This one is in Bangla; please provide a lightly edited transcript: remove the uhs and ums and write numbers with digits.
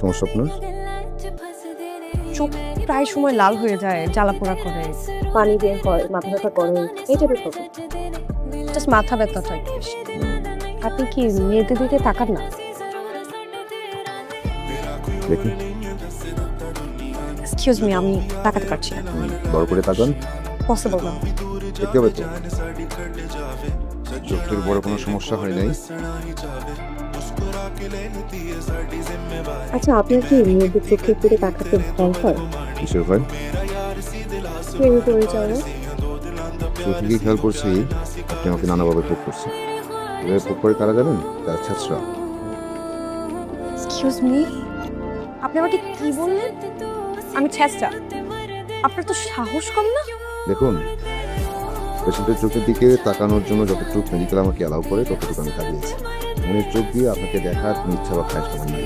সমস্যা আপনার? চোখ প্রায় সময় লাল হয়ে যায়, জ্বালা পোড়া করে, পানি বের হয়, মাথা ব্যথা করে, এই টাইপের প্রবলেম। জাস্ট মাথা ব্যথাটাই বেশি। আপনি কি মেয়েদের দিকে তাকান না? দেখি এক্সকিউজ মি, আমি তাকাতে পারছি না। বড় করে তাকান। পসিবল না। দেখতে হবে তো চোখের বড় কোনো সমস্যা হয় নাই। আচ্ছা, আপনার কি মেয়েদের চোখের দিকে তাকাতে ভয় হয়? কিসের ভয়? প্রেমে পড়ে যায় না? শুরু থেকেই খেয়াল করছি আপনি আমাকে নানাভাবে পোক করছেন। এভাবে পোক করে কারা জানেন? তারা ছাত্ররা। এক্সকিউজ মি, আপনি আমাকে কি বললেন? আমি ছেঁচড়া? আপনার তো সাহস কম না? দেখুন, পেশেন্টের চোখের দিকে তাকানোর জন্য যতটুকু মেডিকেল আমাকে অ্যালাউ করে ততটুকু আমি তাকিয়েছি। মনের চোখ দিয়ে আপনাকে দেখার কোনো ইচ্ছা বা খায়স আমার নাই।